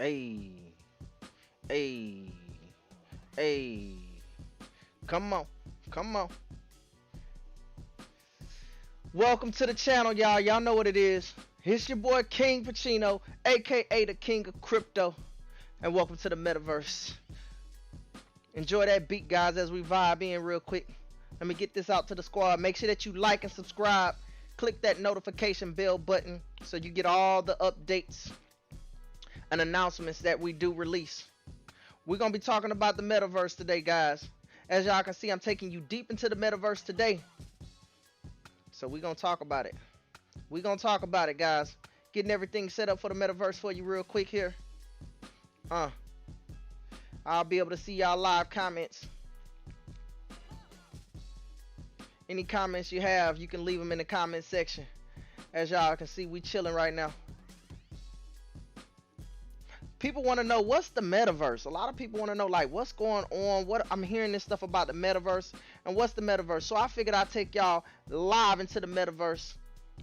Hey, hey, hey. Come on, come on. Welcome to the channel, y'all. Y'all know what it is. It's your boy King Pacino, aka the King of Crypto, and welcome to the Metaverse. Enjoy that beat, guys, as we vibe in real quick. Let me get this out to the squad. Make sure that you like and subscribe. Click that notification bell button so you get all the updates and announcements that we do release. We're going to be talking about the Metaverse today, guys. As y'all can see, I'm taking you deep into the Metaverse today. So we're going to talk about it. We're going to talk about it, guys. Getting everything set up for the Metaverse for you real quick here. I'll be able to see y'all live comments. Any comments you have, you can leave them in the comment section. As y'all can see, we chilling right now. People want to know, what's the Metaverse? A lot of people want to know, like, what's going on? What I'm hearing this stuff about the Metaverse, and what's the Metaverse? So I figured I'd take y'all live into the Metaverse,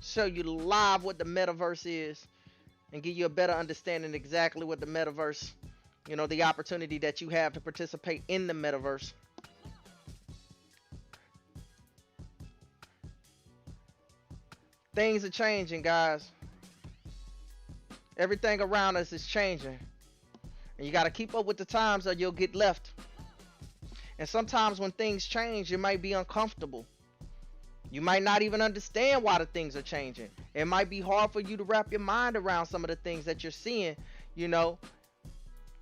show you live what the Metaverse is, and give you a better understanding exactly what the Metaverse, you know, the opportunity that you have to participate in the Metaverse. Things are changing, guys. Everything around us is changing. And you got to keep up with the times or you'll get left. And sometimes when things change, it might be uncomfortable. You might not even understand why the things are changing. It might be hard for you to wrap your mind around some of the things that you're seeing, you know.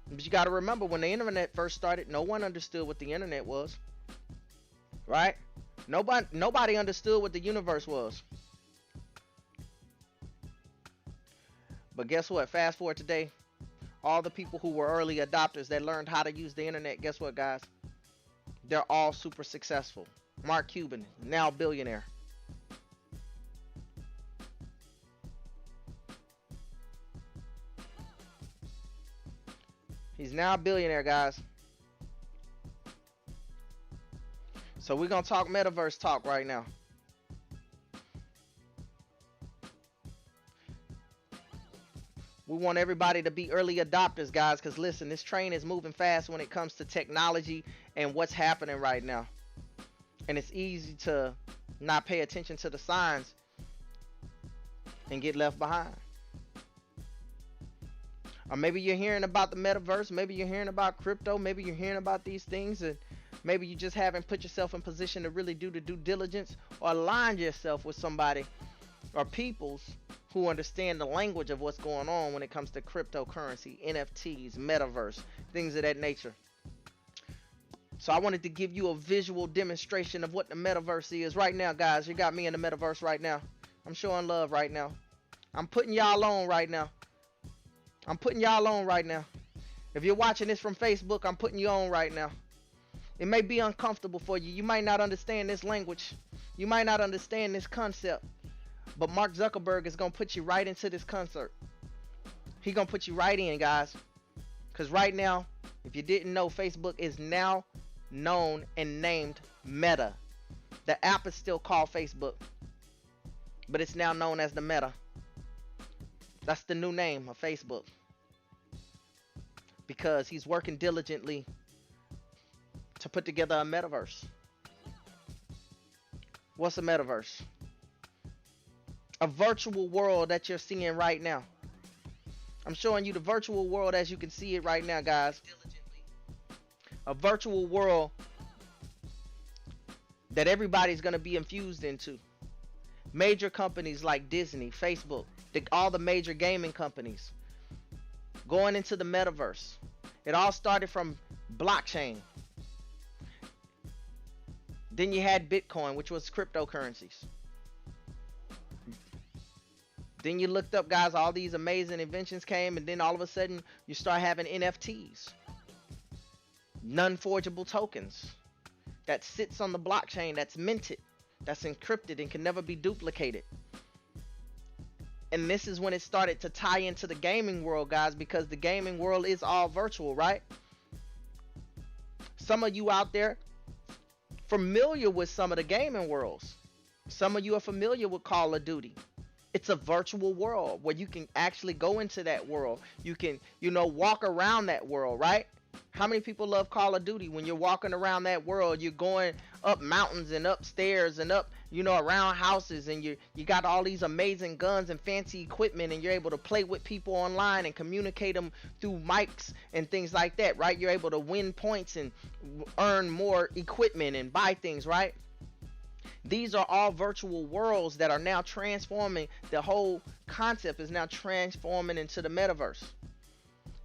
But you got to remember, when the internet first started, no one understood what the internet was. Right? Nobody understood what the universe was. But guess what? Fast forward today, all the people who were early adopters that learned how to use the internet, guess what, guys? They're all super successful. Mark Cuban, now billionaire. He's now a billionaire, guys. So we're going to talk Metaverse talk right now. We want everybody to be early adopters, guys, because listen, this train is moving fast when it comes to technology and what's happening right now. And it's easy to not pay attention to the signs and get left behind. Or maybe you're hearing about the Metaverse, maybe you're hearing about crypto, maybe you're hearing about these things, and maybe you just haven't put yourself in position to really do the due diligence or align yourself with somebody or peoples who understand the language of what's going on when it comes to cryptocurrency, NFTs, Metaverse, things of that nature. So I wanted to give you a visual demonstration of what the Metaverse is right now, guys. You got me in the Metaverse right now. I'm showing love right now. I'm putting y'all on right now. I'm putting y'all on right now. If you're watching this from Facebook, I'm putting you on right now. It may be uncomfortable for you. You might not understand this language. You might not understand this concept. But Mark Zuckerberg is going to put you right into this concert. He's going to put you right in, guys. Because right now, if you didn't know, Facebook is now known and named Meta. The app is still called Facebook, but it's now known as the Meta. That's the new name of Facebook. Because he's working diligently to put together a Metaverse. What's a Metaverse? A virtual world that you're seeing right now. I'm showing you the virtual world as you can see it right now, guys. A virtual world that everybody's going to be infused into. Major companies like Disney, Facebook, all the major gaming companies going into the Metaverse. It all started from blockchain. Then you had Bitcoin, which was cryptocurrencies. Then you looked up, guys, all these amazing inventions came, and then all of a sudden you start having NFTs, non-forgeable tokens, that sits on the blockchain, that's minted, that's encrypted and can never be duplicated. And this is when it started to tie into the gaming world, guys, because the gaming world is all virtual, right? Some of you out there familiar with some of the gaming worlds. Some of you are familiar with Call of Duty. It's a virtual world where you can actually go into that world. You can, walk around that world, right? How many people love Call of Duty? When you're walking around that world, you're going up mountains and upstairs and up, around houses, and you got all these amazing guns and fancy equipment, and you're able to play with people online and communicate them through mics and things like that, right? You're able to win points and earn more equipment and buy things, right? These are all virtual worlds that are now transforming. The whole concept is now transforming into the metaverse.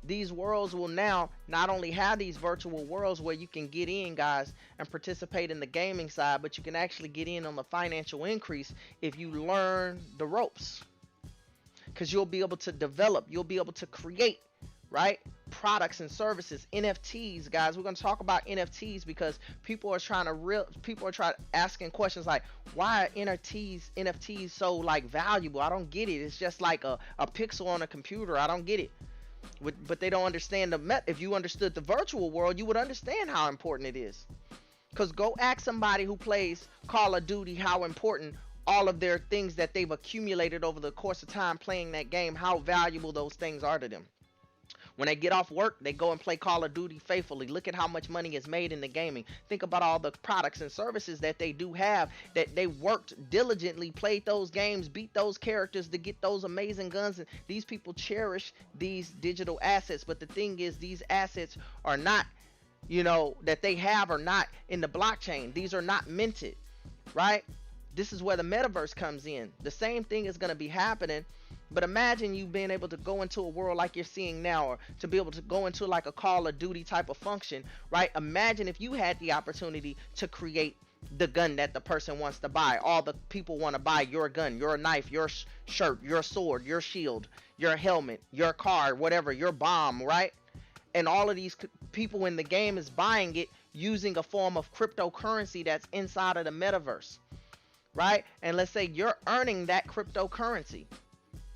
These worlds will now not only have these virtual worlds where you can get in, guys, and participate in the gaming side, but you can actually get in on the financial increase if you learn the ropes. Because you'll be able to develop, you'll be able to create, right? Products and services, NFTs, guys. We're going to talk about NFTs because people are asking questions like, why are NFTs so like valuable? I don't get it. It's just like a pixel on a computer. I don't get it. But they don't understand if you understood the virtual world, you would understand how important it is. Because go ask somebody who plays Call of Duty how important all of their things that they've accumulated over the course of time playing that game, how valuable those things are to them. When they get off work, they go and play Call of Duty faithfully. Look at how much money is made in the gaming. Think about all the products and services that they do have, that they worked diligently, played those games, beat those characters to get those amazing guns. And these people cherish these digital assets. But the thing is, these assets are not, that they have are not in the blockchain. These are not minted, right? This is where the metaverse comes in. The same thing is going to be happening. But imagine you being able to go into a world like you're seeing now, or to be able to go into like a Call of Duty type of function, right? Imagine if you had the opportunity to create the gun that the person wants to buy. All the people want to buy your gun, your knife, your shirt, your sword, your shield, your helmet, your car, whatever, your bomb, right? And all of these people in the game is buying it using a form of cryptocurrency that's inside of the metaverse, right? And let's say you're earning that cryptocurrency.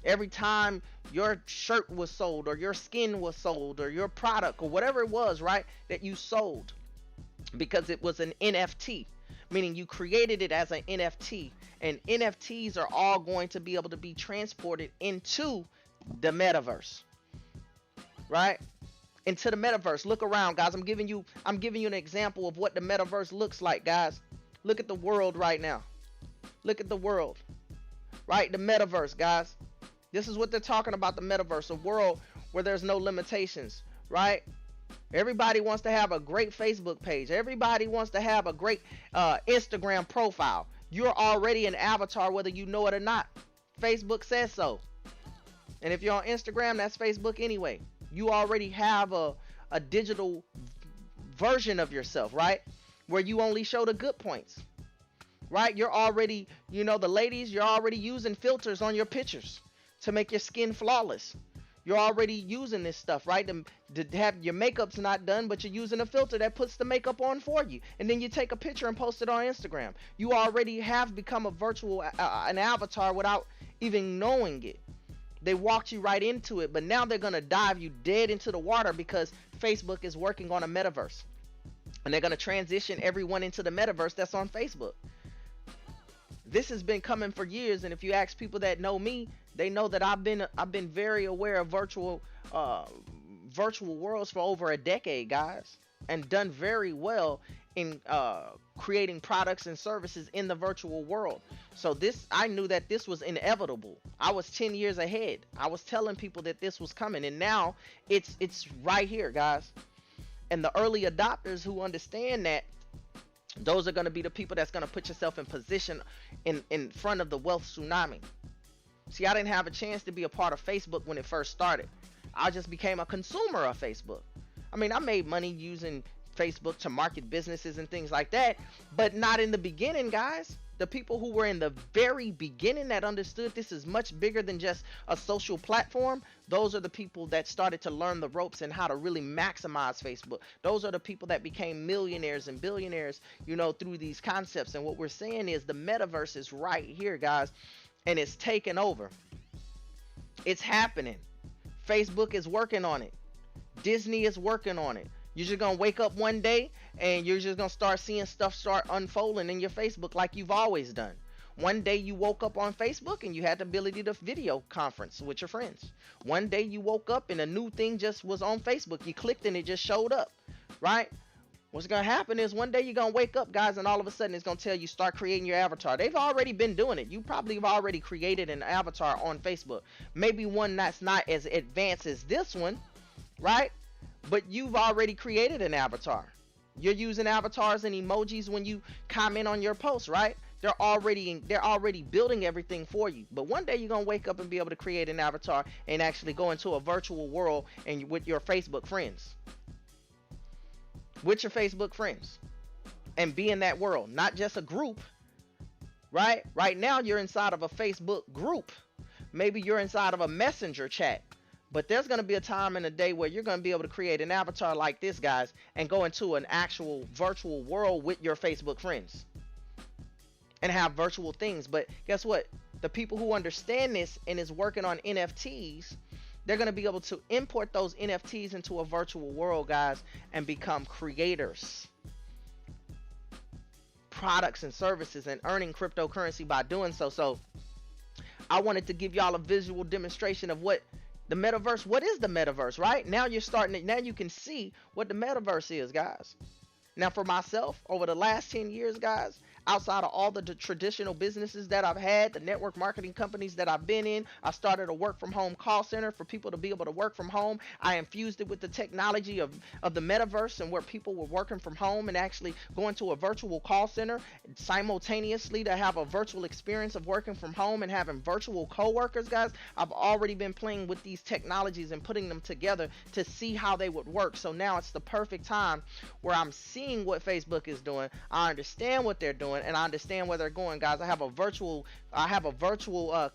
Every time your shirt was sold, or your skin was sold, or your product, or whatever it was, right, that you sold, because it was an NFT, meaning you created it as an NFT, and NFTs are all going to be able to be transported into the metaverse, right? Into the metaverse. Look around, guys. I'm giving you an example of what the metaverse looks like, guys. Look at the world right now. Look at the world, right? The metaverse, guys. This is what they're talking about, the metaverse, a world where there's no limitations, right? Everybody wants to have a great Facebook page. Everybody wants to have a great Instagram profile. You're already an avatar, whether you know it or not. Facebook says so. And if you're on Instagram, that's Facebook anyway. You already have a digital version of yourself, right? Where you only show the good points, right? You're already, the ladies, you're already using filters on your pictures to make your skin flawless. You're already using this stuff, right? To have your makeup's not done, but you're using a filter that puts the makeup on for you. And then you take a picture and post it on Instagram. You already have become a virtual, an avatar without even knowing it. They walked you right into it, but now they're going to dive you dead into the water because Facebook is working on a metaverse. And they're going to transition everyone into the metaverse that's on Facebook. This has been coming for years, and if you ask people that know me, they know that I've been very aware of virtual worlds for over a decade, guys, and done very well in creating products and services in the virtual world. So I knew that this was inevitable. I was 10 years ahead. I was telling people that this was coming, and now it's right here, guys. And the early adopters who understand that, those are going to be the people that's going to put yourself in position in front of the wealth tsunami. See, I didn't have a chance to be a part of Facebook when it first started. I just became a consumer of Facebook. I mean, I made money using Facebook to market businesses and things like that, but not in the beginning, guys. The people who were in the very beginning that understood this is much bigger than just a social platform, those are the people that started to learn the ropes and how to really maximize Facebook. Those are the people that became millionaires and billionaires, through these concepts. And what we're saying is the metaverse is right here, guys, and it's taking over. It's happening. Facebook is working on it. Disney is working on it. You're just going to wake up one day and you're just going to start seeing stuff start unfolding in your Facebook like you've always done. One day you woke up on Facebook and you had the ability to video conference with your friends. One day you woke up and a new thing just was on Facebook. You clicked and it just showed up, right? What's going to happen is one day you're going to wake up, guys, and all of a sudden it's going to tell you start creating your avatar. They've already been doing it. You probably have already created an avatar on Facebook. Maybe one that's not as advanced as this one, right? But you've already created an avatar. You're using avatars and emojis when you comment on your posts, right? They're already building everything for you. But one day you're gonna wake up and be able to create an avatar and actually go into a virtual world and with your Facebook friends. With your Facebook friends. And be in that world. Not just a group. Right? Right now you're inside of a Facebook group. Maybe you're inside of a messenger chat. But there's going to be a time in a day where you're going to be able to create an avatar like this, guys, and go into an actual virtual world with your Facebook friends and have virtual things. But guess what? The people who understand this and is working on NFTs, they're going to be able to import those NFTs into a virtual world, guys, and become creators, products and services, and earning cryptocurrency by doing so. So I wanted to give y'all a visual demonstration of what the metaverse, what is the metaverse, right? Now you're starting to, now you can see what the metaverse is, guys. Now for myself, over the last 10 years, guys, outside of all the traditional businesses that I've had, the network marketing companies that I've been in, I started a work from home call center for people to be able to work from home. I infused it with the technology of the metaverse, and where people were working from home and actually going to a virtual call center simultaneously to have a virtual experience of working from home and having virtual coworkers, guys. I've already been playing with these technologies and putting them together to see how they would work. So now it's the perfect time where I'm seeing what Facebook is doing. I understand what they're doing, and I understand where they're going, guys. I have a virtual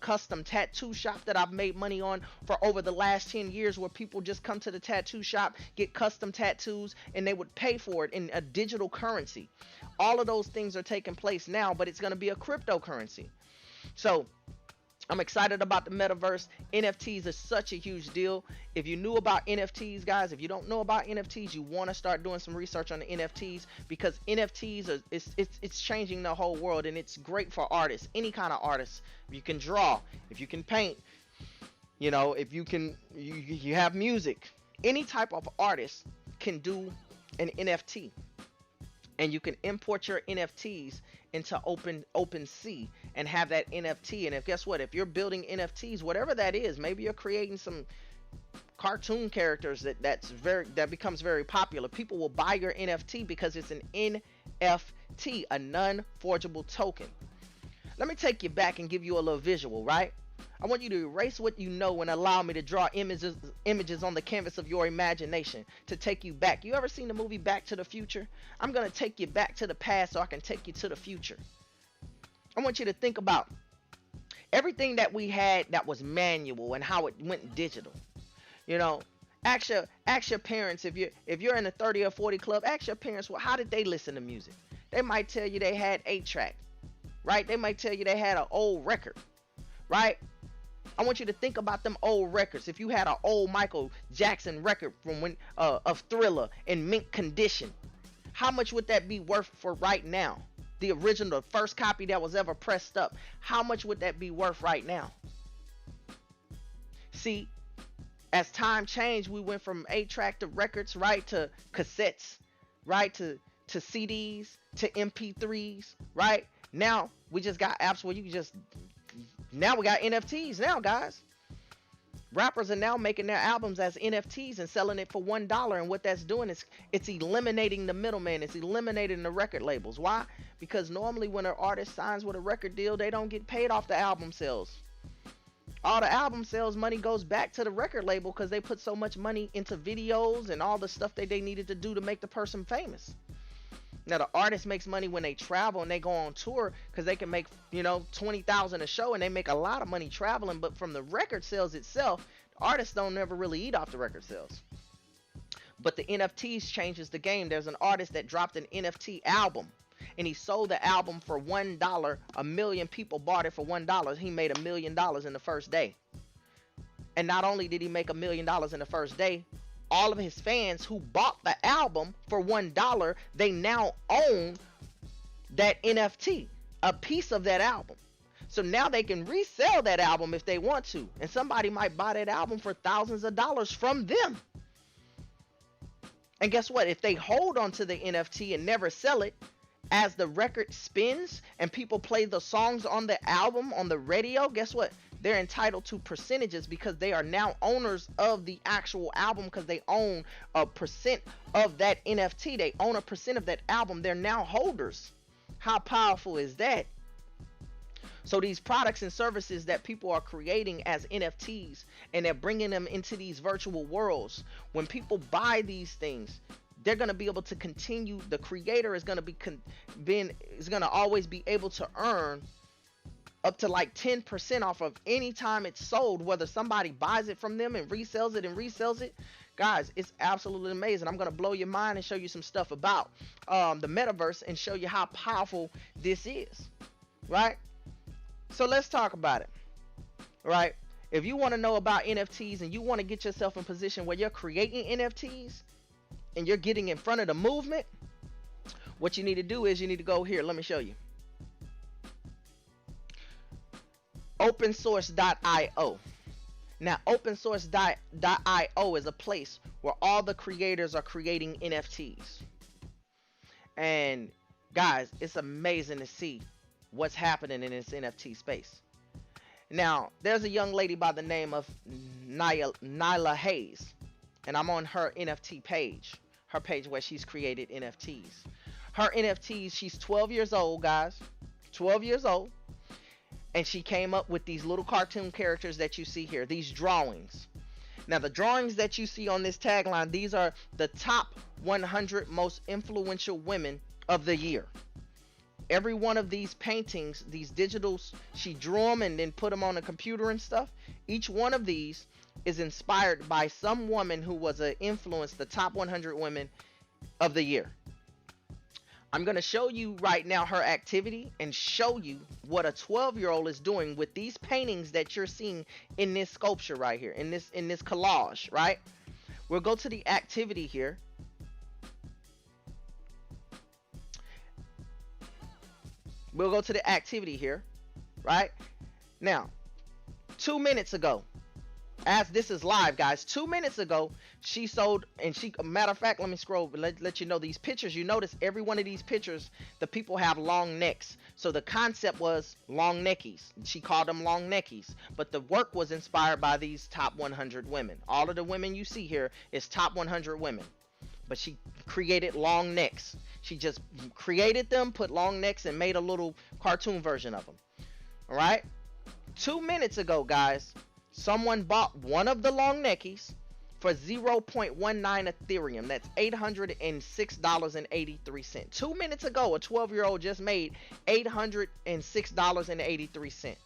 custom tattoo shop that I've made money on for over the last 10 years, where people just come to the tattoo shop, get custom tattoos, and they would pay for it in a digital currency. All of those things are taking place now, but it's going to be a cryptocurrency. So I'm excited about the metaverse. NFTs is such a huge deal. If you knew about NFTs, guys, if you don't know about NFTs, you want to start doing some research on the NFTs, because NFTs are it's changing the whole world, and it's great for artists, any kind of artists. If you can draw, if you can paint, you know, if you can you have music, any type of artist can do an NFT. And you can import your NFTs into OpenSea and have that NFT. And if guess what, if you're building NFTs, whatever that is, maybe you're creating some cartoon characters that becomes very popular. People will buy your NFT because it's an NFT, a non-forgeable token. Let me take you back and give you a little visual, right? I want you to erase what you know and allow me to draw images on the canvas of your imagination to take you back. You ever seen the movie Back to the Future? I'm going to take you back to the past so I can take you to the future. I want you to think about everything that we had that was manual and how it went digital. You know, ask your parents, if you're in the 30 or 40 club, ask your parents, well, how did they listen to music? They might tell you they had 8-track, right? They might tell you they had an old record, right? I want you to think about them old records. If you had an old Michael Jackson record from when of Thriller in mint condition, how much would that be worth for right now? The original, the first copy that was ever pressed up, how much would that be worth right now? See, as time changed, we went from 8-track to records, right, to cassettes, right, to CDs, to MP3s, right? Now we just got apps where you can just, now we got NFTs now, guys. Rappers are now making their albums as NFTs and selling it for $1. And what that's doing is it's eliminating the middleman. It's eliminating the record labels. Why? Because normally when an artist signs with a record deal, they don't get paid off the album sales. All the album sales money goes back to the record label because they put so much money into videos and all the stuff that they needed to do to make the person famous. Now the artist makes money when they travel and they go on tour because they can make, you know, $20,000 a show, and they make a lot of money traveling. But from the record sales itself, artists don't never really eat off the record sales. But the NFTs changes the game. There's an artist that dropped an NFT album, and he sold the album for $1. 1 million people bought it for $1. He made $1 million in the first day. And not only did he make $1 million in the first day, all of his fans who bought the album for $1, they now own that NFT, a piece of that album. So now they can resell that album if they want to, and somebody might buy that album for thousands of dollars from them. And guess what? If they hold onto the NFT and never sell it, as the record spins and people play the songs on the album on the radio, guess what? They're entitled to percentages because they are now owners of the actual album, because they own a percent of that NFT. They own a percent of that album. They're now holders. How powerful is that? So these products and services that people are creating as NFTs, and they're bringing them into these virtual worlds, when people buy these things, they're going to be able to continue. The creator is going to be always be able to earn up to like 10% off of any time it's sold, whether somebody buys it from them and resells it. Guys, it's absolutely amazing. I'm going to blow your mind and show you some stuff about the metaverse and show you how powerful this is, right? So let's talk about it, right? If you want to know about NFTs and you want to get yourself in position where you're creating NFTs and you're getting in front of the movement, what you need to do is you need to go here. Let me show you. Opensource.io. Now, opensource.io is a place where all the creators are creating NFTs. And guys, it's amazing to see what's happening in this NFT space. Now, there's a young lady by the name of Nyla Hayes, and I'm on her NFT page, her page where she's created NFTs. Her NFTs, she's 12 years old, guys, 12 years old, and she came up with these little cartoon characters that you see here, these drawings. Now, the drawings that you see on this tagline, these are the top 100 most influential women of the year. Every one of these paintings, these digitals, she drew them and then put them on a computer and stuff. Each one of these is inspired by some woman who was an influence, the top 100 women of the year. I'm going to show you right now her activity and show you what a 12-year-old is doing with these paintings that you're seeing in this sculpture right here, in this collage, right? We'll go to the activity here. We'll go to the activity here, right? Now, 2 minutes ago, as this is live, guys, 2 minutes ago, she sold, and matter of fact, let me scroll, let you know these pictures. You notice every one of these pictures, the people have long necks. So the concept was long neckies. She called them long neckies. But the work was inspired by these top 100 women. All of the women you see here is top 100 women. But she created long necks. She just created them, put long necks, and made a little cartoon version of them. All right? 2 minutes ago, guys, someone bought one of the long neckies for 0.19 Ethereum. That's $806.83. 2 minutes ago, a 12-year-old just made $806.83.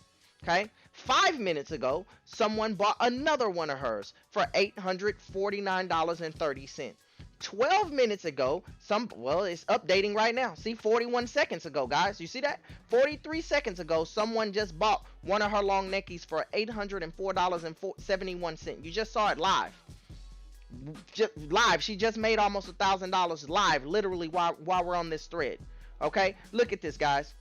Okay? 5 minutes ago, someone bought another one of hers for $849.30. 12 minutes ago, it's updating right now. See, 41 seconds ago, guys. You see that? 43 seconds ago, someone just bought one of her long neckies for $804.71. You just saw it live. Live. She just made almost $1,000 live, literally, while we're on this thread. Okay? Look at this, guys.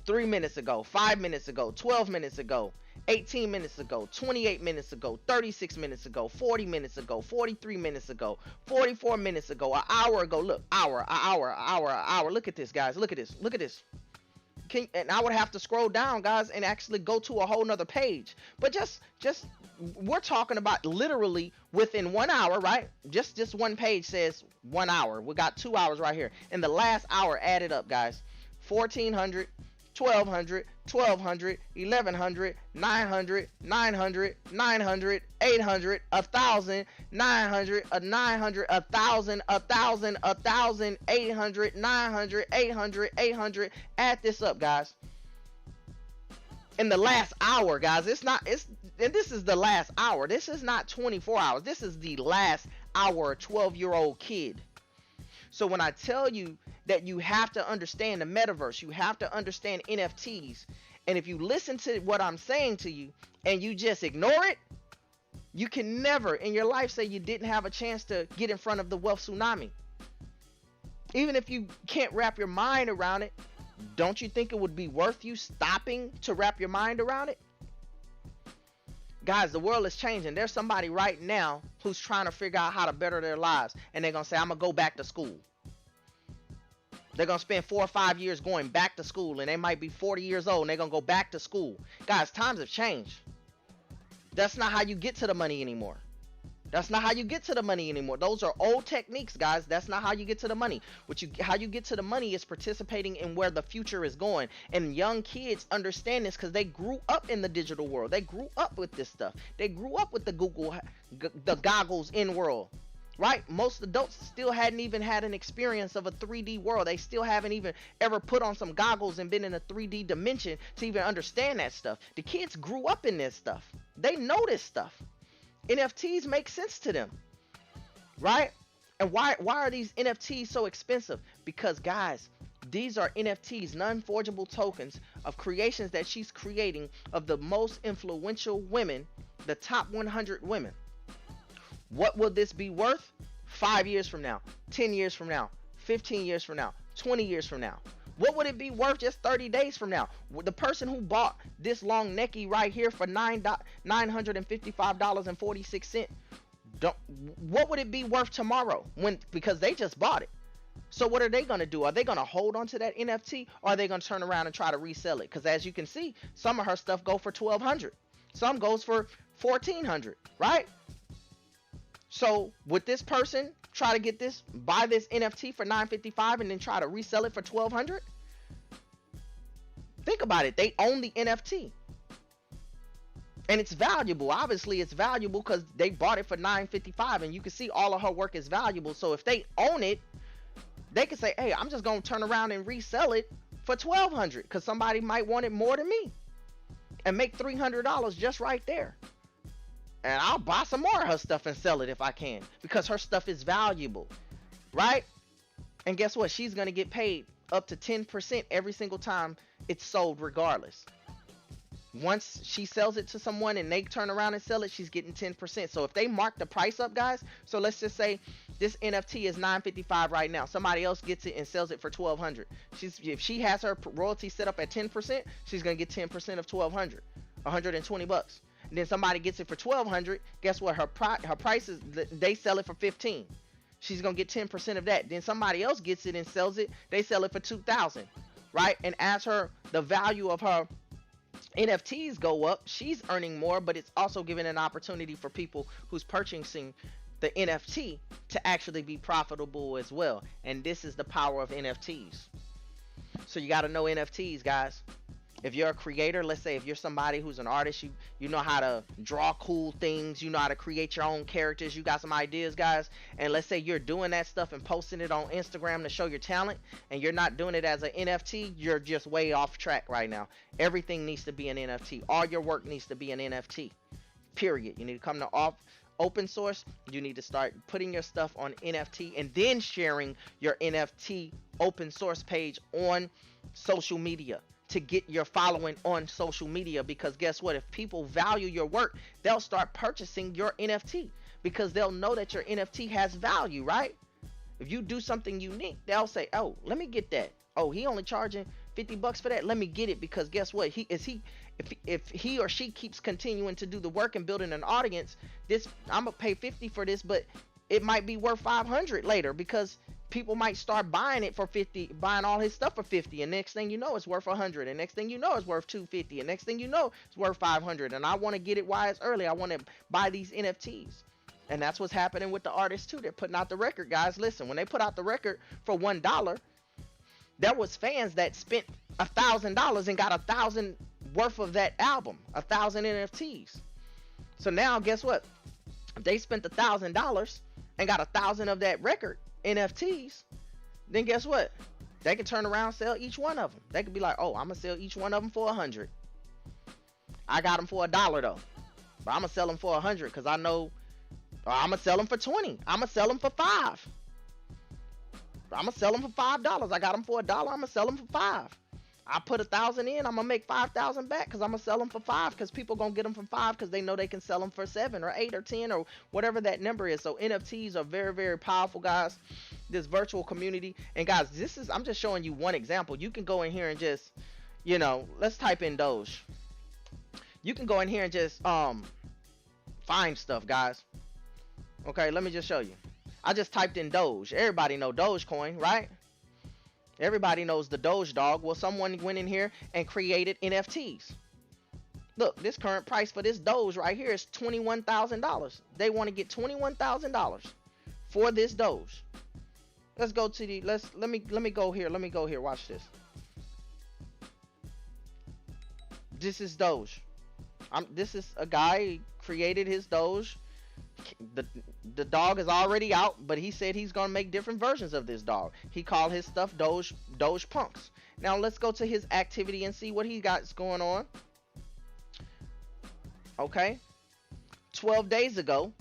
3 minutes ago, 5 minutes ago, 12 minutes ago, 18 minutes ago, 28 minutes ago, 36 minutes ago, 40 minutes ago, 43 minutes ago, 44 minutes ago, an hour ago. Look, hour. Look at this, guys. Look at this. And I would have to scroll down, guys, and actually go to a whole nother page. But just we're talking about literally within 1 hour, right? Just one page says 1 hour. We got 2 hours right here. And the last hour added up, guys. 1,400. 1,200, 1,200, 1,100, 900, 900, 900, 800, 1,000, 900, 900, 1,000, 1,000, 1,000, 800, 900, 800, 800. Add this up, guys. In the last hour, guys, and this is the last hour. This is not 24 hours. This is the last hour, 12-year-old kid. So when I tell you that you have to understand the metaverse, you have to understand NFTs, and if you listen to what I'm saying to you and you just ignore it, you can never in your life say you didn't have a chance to get in front of the wealth tsunami. Even if you can't wrap your mind around it, don't you think it would be worth you stopping to wrap your mind around it? Guys, the world is changing. There's somebody right now who's trying to figure out how to better their lives, and they're going to say, I'm going to go back to school. They're going to spend 4 or 5 years going back to school, and they might be 40 years old, and they're going to go back to school. Guys, times have changed. That's not how you get to the money anymore. That's not how you get to the money anymore. Those are old techniques, guys. That's not how you get to the money. How you get to the money is participating in where the future is going. And young kids understand this because they grew up in the digital world. They grew up with this stuff. They grew up with the the goggles in world, right? Most adults still hadn't even had an experience of a 3D world. They still haven't even ever put on some goggles and been in a 3D dimension to even understand that stuff. The kids grew up in this stuff. They know this stuff. NFTs make sense to them, right? And why are these NFTs so expensive? Because, guys, these are NFTs, non-forgeable tokens of creations that she's creating of the most influential women, the top 100 women. What will this be worth 5 years from now, 10 years from now, 15 years from now, 20 years from now? What would it be worth just 30 days from now? The person who bought this long necky right here for $955.46, what would it be worth tomorrow? Because they just bought it. So what are they going to do? Are they going to hold on to that NFT, or are they going to turn around and try to resell it? Because as you can see, some of her stuff go for $1,200. Some goes for $1,400, right? So would this person try to buy this NFT for $955 and then try to resell it for $1,200? Think about it. They own the NFT. And it's valuable. Obviously, it's valuable because they bought it for $955, and you can see all of her work is valuable. So if they own it, they can say, hey, I'm just going to turn around and resell it for $1,200 because somebody might want it more than me, and make $300 just right there. And I'll buy some more of her stuff and sell it if I can, because her stuff is valuable, right? And guess what? She's going to get paid up to 10% every single time it's sold regardless. Once she sells it to someone and they turn around and sell it, she's getting 10%. So if they mark the price up, guys, so let's just say this NFT is $955 right now. Somebody else gets it and sells it for $1,200. If she has her royalty set up at 10%, she's going to get 10% of $1,200, $120. And then somebody gets it for $1,200. Guess what? Her price is, they sell it for $15. She's gonna get 10% of that. Then somebody else gets it and sells it. They sell it for $2,000, right? And as the value of her NFTs go up, she's earning more. But it's also giving an opportunity for people who's purchasing the NFT to actually be profitable as well. And this is the power of NFTs. So you got to know NFTs, guys. If you're a creator, let's say if you're somebody who's an artist, you know how to draw cool things, you know how to create your own characters, you got some ideas, guys, and let's say you're doing that stuff and posting it on Instagram to show your talent, and you're not doing it as an NFT, you're just way off track right now. Everything needs to be an NFT. All your work needs to be an NFT, period. You need to come to open source. You need to start putting your stuff on NFT and then sharing your NFT open source page on social media to get your following on social media. Because guess what? If people value your work, they'll start purchasing your NFT because they'll know that your NFT has value, right? If you do something unique, they'll say, oh, let me get that. Oh, he only charging $50 for that. Let me get it, because guess what? If he or she keeps continuing to do the work and building an audience, I'm gonna pay $50 for this, but it might be worth $500 later, because people might start buying it for $50, buying all his stuff for $50, and next thing you know, it's worth $100, and next thing you know, it's worth $250, and next thing you know, it's worth $500. And I want to get it while it's early. I want to buy these NFTs, and that's what's happening with the artists too. They're putting out the record, guys. Listen, when they put out the record for $1, there was fans that spent $1,000 and got 1,000 worth of that album, 1,000 NFTs. So now, guess what? If they spent $1,000 and got 1,000 of that record NFTs, then guess what? They can turn around and sell each one of them. They could be like, oh, I'm gonna sell each one of them for $100. I got them for $1 though, but I'm gonna sell them for $100 because I know. Or I'm gonna sell them for $20. I'm gonna sell them for $5. I'm gonna sell them for $5. I got them for $1. I'm gonna sell them for $5. I put 1,000 in, I'm gonna make 5,000 back because I'm gonna sell them for 5 because people gonna get them for 5 because they know they can sell them for 7 or 8 or 10 or whatever that number is. So NFTs are very, very powerful, guys. This virtual community, and guys, I'm just showing you one example. You can go in here and just, let's type in Doge. You can go in here and just find stuff, guys. Okay, let me just show you. I just typed in Doge. Everybody know Dogecoin, right? Everybody knows the Doge dog. Well, someone went in here and created NFTs. Look, this current price for this Doge right here is $21,000. They want to get $21,000 for this Doge. Let's go to the let me go here. Let me go here. Watch this. This is Doge. This is a guy created his Doge. The dog is already out, but he said he's gonna make different versions of this dog. He called his stuff Doge Punks. Now let's go to his activity and see what he got going on. Okay, 12 days ago,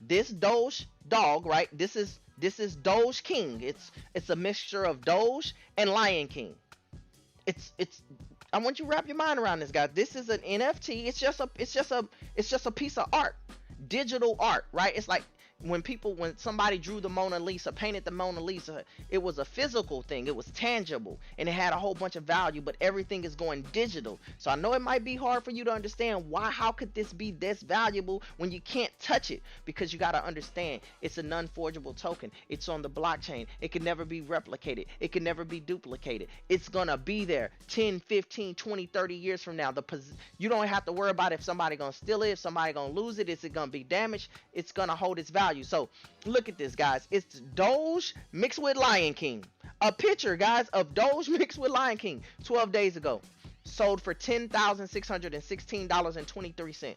this Doge dog, right? This is Doge King. It's a mixture of Doge and Lion King. It's I want you to wrap your mind around this, guys. This is an NFT. It's just a piece of art. Digital art, right? It's like when somebody drew the Mona Lisa, painted the Mona Lisa, it was a physical thing, it was tangible, and it had a whole bunch of value, but everything is going digital. So I know it might be hard for you to understand how could this be this valuable when you can't touch it, because you got to understand it's a non-forgeable token. It's on the blockchain. It can never be replicated. It can never be duplicated. It's gonna be there 10, 15, 20, 30 years from now. You don't have to worry about if somebody gonna steal it, if somebody gonna lose it, is it gonna be damaged. It's gonna hold its value. So look at this, guys. It's Doge mixed with Lion King. A picture, guys, of Doge mixed with Lion King 12 days ago. Sold for $10,616.23.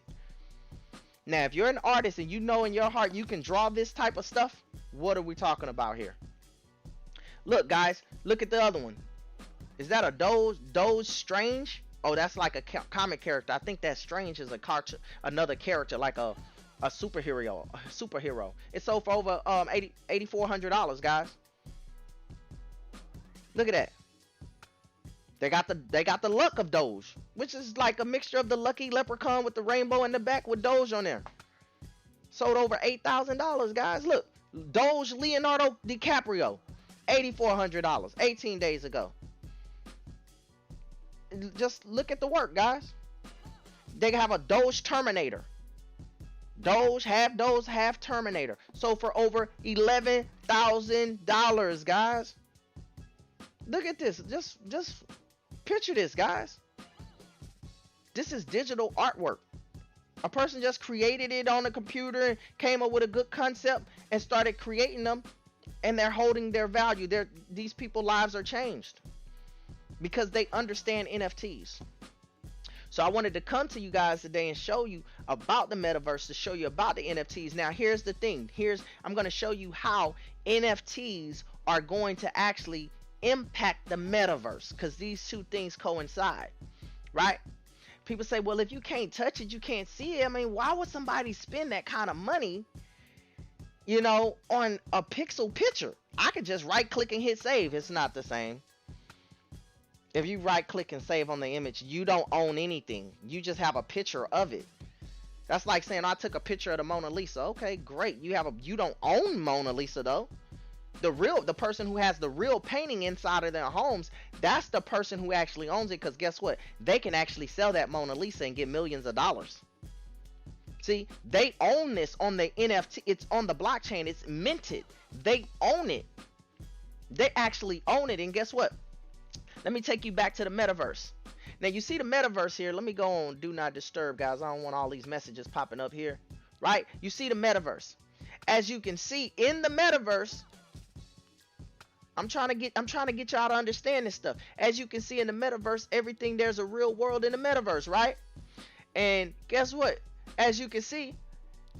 Now, if you're an artist and you know in your heart you can draw this type of stuff, what are we talking about here? Look, guys, look at the other one. Is that a Doge Strange? Oh, that's like a comic character. I think that Strange is another character, like a superhero. It sold for over $8,400, guys. Look at that. They got the luck of Doge, which is like a mixture of the lucky leprechaun with the rainbow in the back with Doge on there. Sold over $8,000, guys. Look, Doge Leonardo DiCaprio, $8,400, 18 days ago. Just look at the work, guys. They have a Doge Terminator. Doge, half Terminator. So for over $11,000, guys. Look at this. Just picture this, guys. This is digital artwork. A person just created it on a computer and came up with a good concept and started creating them, and they're holding their value. These people's lives are changed because they understand NFTs. So I wanted to come to you guys today and show you about the metaverse, to show you about the NFTs. Now, here's the thing. I'm going to show you how NFTs are going to actually impact the metaverse, because these two things coincide, right? People say, well, if you can't touch it, you can't see it. I mean, why would somebody spend that kind of money, on a pixel picture? I could just right click and hit save. It's not the same. If you right click and save on the image, you don't own anything. You just have a picture of it. That's like saying I took a picture of the Mona Lisa. Okay, great. You don't own Mona Lisa though. The person who has the real painting inside of their homes, that's the person who actually owns it, because guess what? They can actually sell that Mona Lisa and get millions of dollars. See, they own this on the NFT. It's on the blockchain. It's minted. They own it. They actually own it. And guess what? Let me take you back to the metaverse. Now, you see the metaverse here. Let me go on Do Not Disturb, guys. I don't want all these messages popping up here, right? You see the metaverse. As you can see in the metaverse, I'm trying to get y'all to understand this stuff. As you can see in the metaverse, there's a real world in the metaverse, right? And guess what? As you can see,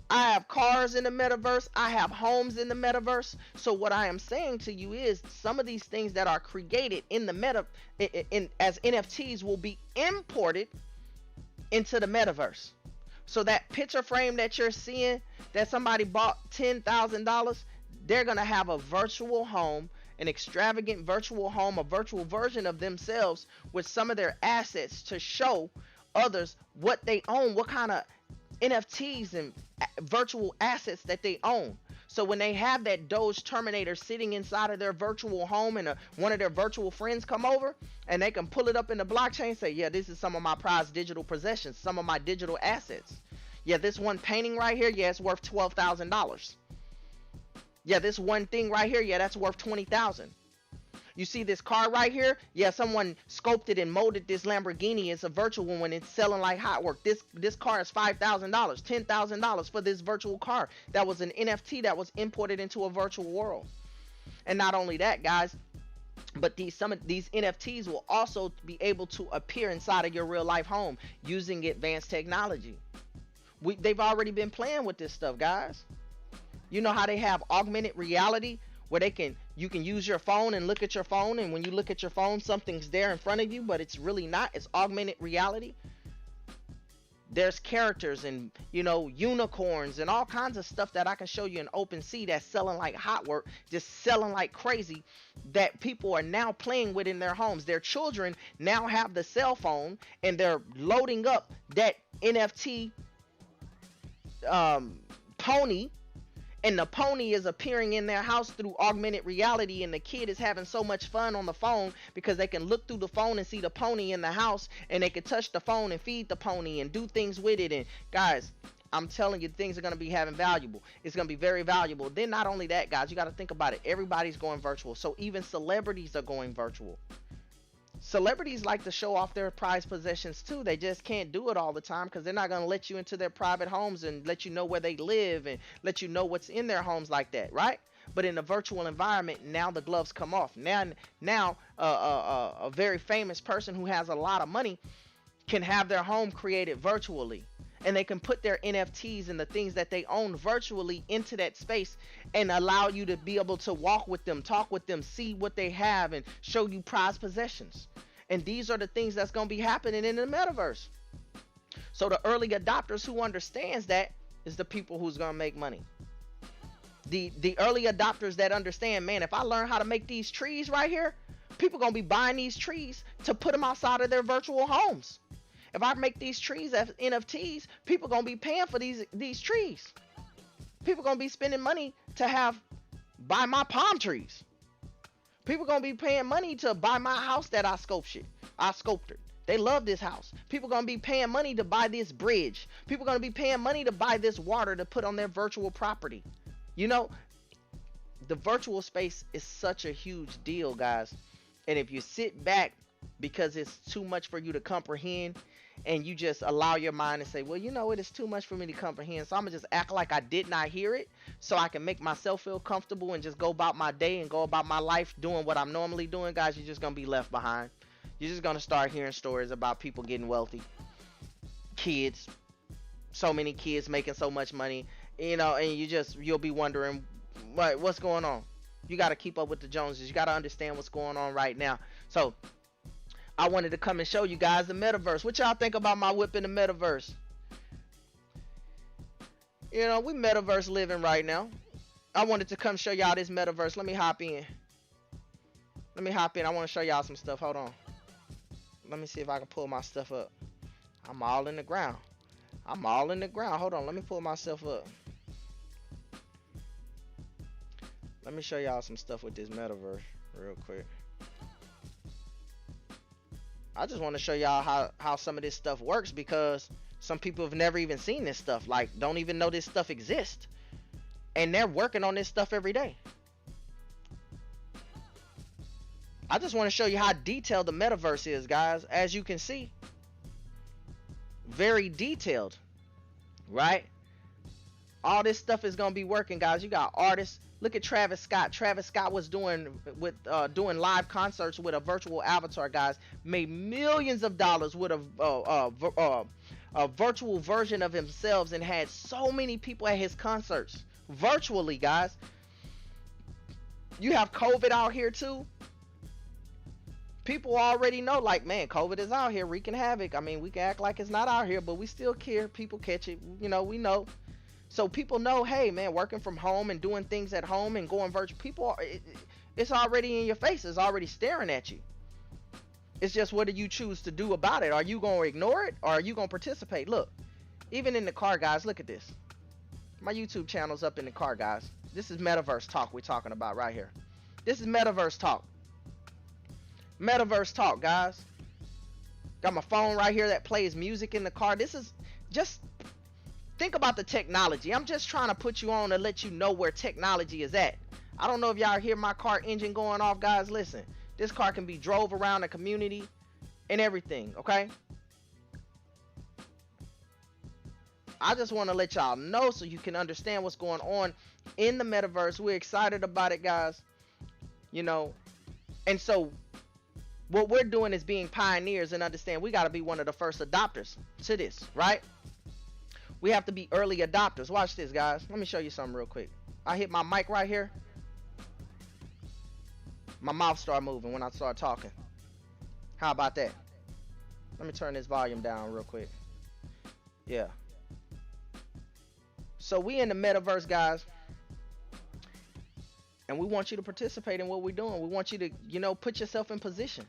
I have cars in the metaverse. I have homes in the metaverse. So what I am saying to you is some of these things that are created in the as NFTs will be imported into the metaverse. So that picture frame that you're seeing that somebody bought $10,000, they're going to have a virtual home, an extravagant virtual home, a virtual version of themselves with some of their assets to show others what they own, what kind of NFTs and virtual assets that they own. So when they have that Doge Terminator sitting inside of their virtual home and one of their virtual friends come over and they can pull it up in the blockchain and say, yeah, this is some of my prized digital possessions, some of my digital assets. Yeah, this one painting right here, yeah, it's worth $12,000. Yeah, this one thing right here, yeah, that's worth $20,000. You see this car right here? Yeah, someone sculpted and molded this Lamborghini. It's a virtual one. It's selling like hot work. This car is $5,000, $10,000 for this virtual car. That was an NFT that was imported into a virtual world. And not only that, guys, but some of these NFTs will also be able to appear inside of your real life home using advanced technology. They've already been playing with this stuff, guys. You know how they have augmented reality where you can use your phone and look at your phone, and when you look at your phone, something's there in front of you, but it's really not. It's augmented reality. There's characters and, you know, unicorns and all kinds of stuff that I can show you in OpenSea that's selling like hot work, just selling like crazy, that people are now playing with in their homes. Their children now have the cell phone and they're loading up that NFT pony, and the pony is appearing in their house through augmented reality, and the kid is having so much fun on the phone because they can look through the phone and see the pony in the house, and they can touch the phone and feed the pony and do things with it. And guys, I'm telling you, things are going to be having valuable. It's going to be very valuable. Then not only that, guys, you got to think about it. Everybody's going virtual. So even celebrities are going virtual. Celebrities like to show off their prized possessions too. They just can't do it all the time because they're not going to let you into their private homes and let you know where they live and let you know what's in their homes like that, right? But in a virtual environment, now the gloves come off. Now a very famous person who has a lot of money can have their home created virtually. And they can put their NFTs and the things that they own virtually into that space and allow you to be able to walk with them, talk with them, see what they have, and show you prized possessions. And these are the things that's going to be happening in the metaverse. So the early adopters who understands that is the people who's going to make money. The early adopters that understand, man, if I learn how to make these trees right here, people going to be buying these trees to put them outside of their virtual homes. If I make these trees as NFTs, people gonna be paying for these trees. People gonna be spending money to buy my palm trees. People gonna be paying money to buy my house that I sculpted. They love this house. People gonna be paying money to buy this bridge. People gonna be paying money to buy this water to put on their virtual property. You know, the virtual space is such a huge deal, guys. And if you sit back because it's too much for you to comprehend, and you just allow your mind to say, well, you know, it is too much for me to comprehend, so I'm gonna just act like I did not hear it so I can make myself feel comfortable and just go about my day and go about my life doing what I'm normally doing, guys, you're just gonna be left behind. You're just gonna start hearing stories about people getting wealthy, kids, so many kids making so much money, you know, and you'll be wondering what's going on. You got to keep up with the Joneses. You got to understand what's going on right now. So I wanted to come and show you guys the metaverse. What y'all think about my whip in the metaverse? You know, we metaverse living right now. I wanted to come show y'all this metaverse. Let me hop in. I want to show y'all some stuff. Hold on. Let me see if I can pull my stuff up. I'm all in the ground. Hold on. Let me pull myself up. Let me show y'all some stuff with this metaverse real quick. I just want to show y'all how some of this stuff works, because some people have never even seen this stuff, like don't even know this stuff exists, and they're working on this stuff every day. I just want to show you how detailed the metaverse is, guys. As you can see, very detailed, right? All this stuff is gonna be working, guys. You got artists. Look at Travis Scott. Travis Scott was doing live concerts with a virtual avatar, guys. Made millions of dollars with a virtual version of himself, and had so many people at his concerts virtually, guys. You have COVID out here too. People already know, like, man, COVID is out here wreaking havoc. I mean, we can act like it's not out here, but we still care. People catch it. You know, we know. So people know, hey, man, working from home and doing things at home and going virtual. It's already in your face. It's already staring at you. It's just what do you choose to do about it? Are you going to ignore it or are you going to participate? Look, even in the car, guys, look at this. My YouTube channel's up in the car, guys. This is Metaverse talk we're talking about right here. This is Metaverse talk. Metaverse talk, guys. Got my phone right here that plays music in the car. This is just, think about the technology. I'm just trying to put you on to let you know where technology is at. I don't know if y'all hear my car engine going off, guys. Listen, this car can be drove around the community and everything, okay? I just want to let y'all know so you can understand what's going on in the metaverse. We're excited about it, guys. You know, and so what we're doing is being pioneers and understand we got to be one of the first adopters to this, right? We have to be early adopters. Watch this, guys. Let me show you something real quick. I hit my mic right here. My mouth started moving when I started talking. How about that? Let me turn this volume down real quick. Yeah. So we in the metaverse, guys. And we want you to participate in what we're doing. We want you to, you know, put yourself in position.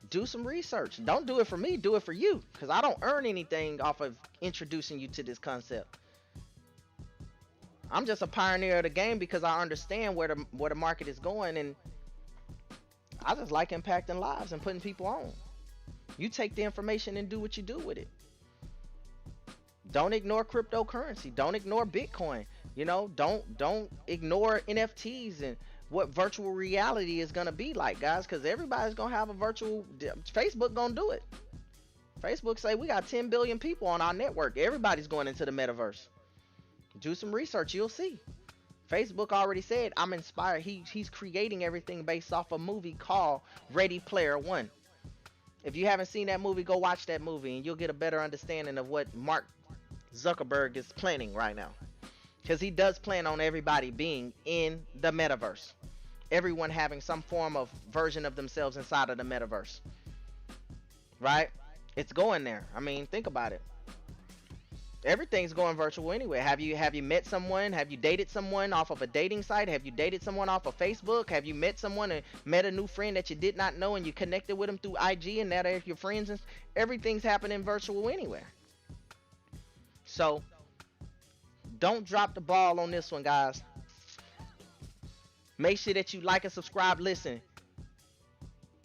Do some research. Don't do it for me. Do it for you. Because I don't earn anything off of introducing you to this concept. I'm just a pioneer of the game because I understand where the market is going. And I just like impacting lives and putting people on. You take the information and do what you do with it. Don't ignore cryptocurrency. Don't ignore Bitcoin. You know, don't ignore NFTs and what virtual reality is going to be like, guys, because everybody's going to have a virtual. Facebook going to do it. Facebook say we got 10 billion people on our network. Everybody's going into the metaverse. Do some research. You'll see. Facebook already said, I'm inspired. He's creating everything based off a movie called Ready Player One. If you haven't seen that movie, go watch that movie and you'll get a better understanding of what Mark Zuckerberg is planning right now. Because he does plan on everybody being in the metaverse. Everyone having some form of version of themselves inside of the metaverse. Right? It's going there. I mean, think about it. Everything's going virtual anyway. Have you met someone? Have you dated someone off of a dating site? Have you dated someone off of Facebook? Have you met someone and met a new friend that you did not know and you connected with them through IG and now they're your friends? And everything's happening virtual anywhere. So don't drop the ball on this one, guys. Make sure that you like and subscribe. Listen,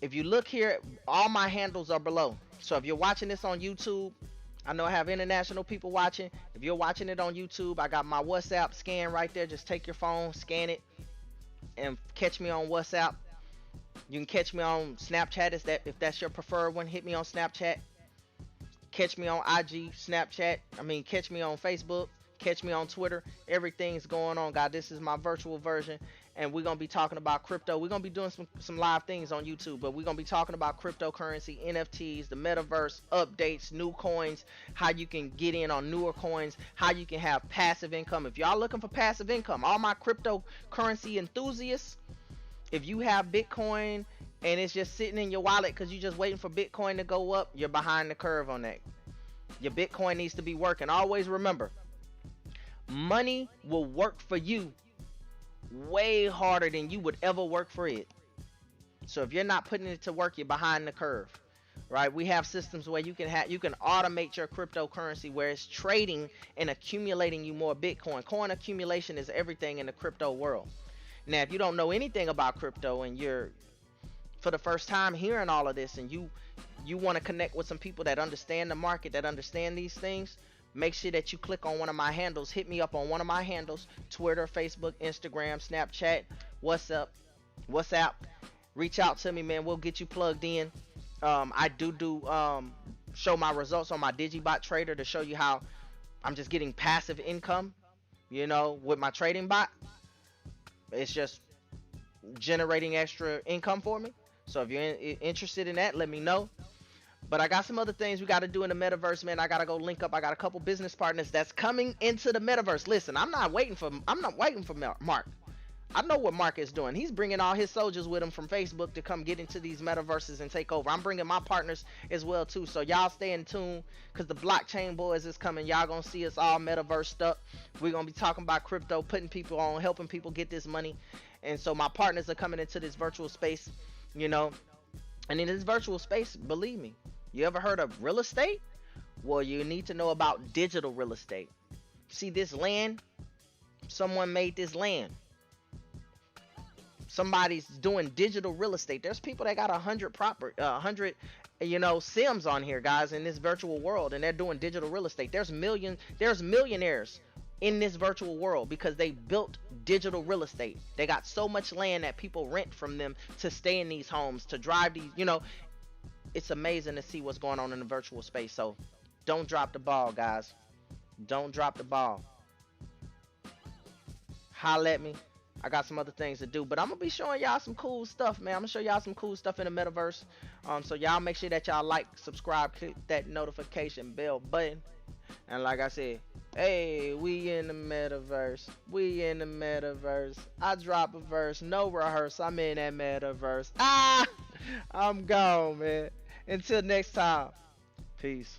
if you look here, all my handles are below. So if you're watching this on YouTube, I know I have international people watching. If you're watching it on YouTube, I got my WhatsApp scan right there. Just take your phone, scan it, and catch me on WhatsApp. You can catch me on Snapchat if that's your preferred one. Hit me on Snapchat. Catch me on IG, Snapchat. Catch me on Facebook. Catch me on Twitter. Everything's going on, guys. This is my virtual version. And we're going to be talking about crypto. We're going to be doing some live things on YouTube. But we're going to be talking about cryptocurrency, NFTs, the metaverse, updates, new coins, how you can get in on newer coins, how you can have passive income. If y'all looking for passive income, all my cryptocurrency enthusiasts, if you have Bitcoin and it's just sitting in your wallet because you're just waiting for Bitcoin to go up, you're behind the curve on that. Your Bitcoin needs to be working. Always remember, money will work for you way harder than you would ever work for it. So if you're not putting it to work, you're behind the curve, right? We have systems where you can automate your cryptocurrency where it's trading and accumulating you more Bitcoin. Coin accumulation is everything in the crypto world. Now, if you don't know anything about crypto and you're for the first time hearing all of this and you want to connect with some people that understand the market, that understand these things, make sure that you click on one of my handles. Hit me up on one of my handles: Twitter, Facebook, Instagram, Snapchat, WhatsApp. Reach out to me, man. We'll get you plugged in. I do show my results on my Digiebot trader to show you how I'm just getting passive income, you know, with my trading bot. It's just generating extra income for me. So if you're interested in that, let me know. But I got some other things we got to do in the metaverse, man. I got to go link up. I got a couple business partners that's coming into the metaverse. Listen, I'm not waiting for Mark. I know what Mark is doing. He's bringing all his soldiers with him from Facebook to come get into these metaverses and take over. I'm bringing my partners as well too. So y'all stay in tune because the blockchain boys is coming. Y'all gonna see us all metaverse stuff. We're gonna be talking about crypto, putting people on, helping people get this money. And so my partners are coming into this virtual space, you know. And in this virtual space, believe me, you ever heard of real estate? Well, you need to know about digital real estate. See this land? Someone made this land. Somebody's doing digital real estate. There's people that got 100 sims on here, guys, in this virtual world, and they're doing digital real estate. There's millionaires in this virtual world because they built digital real estate. They got so much land that people rent from them to stay in these homes, to drive these, it's amazing to see what's going on in the virtual space. So don't drop the ball, guys. Don't drop the ball. Holla at me. I got some other things to do, but I'm gonna be showing y'all some cool stuff, man. I'm gonna show y'all some cool stuff in the metaverse. So y'all make sure that y'all like, subscribe, click that notification bell button. And like I said, hey, we in the metaverse. We in the metaverse. I drop a verse, no rehearse. I'm in that metaverse. I'm gone, man. Until next time. Peace.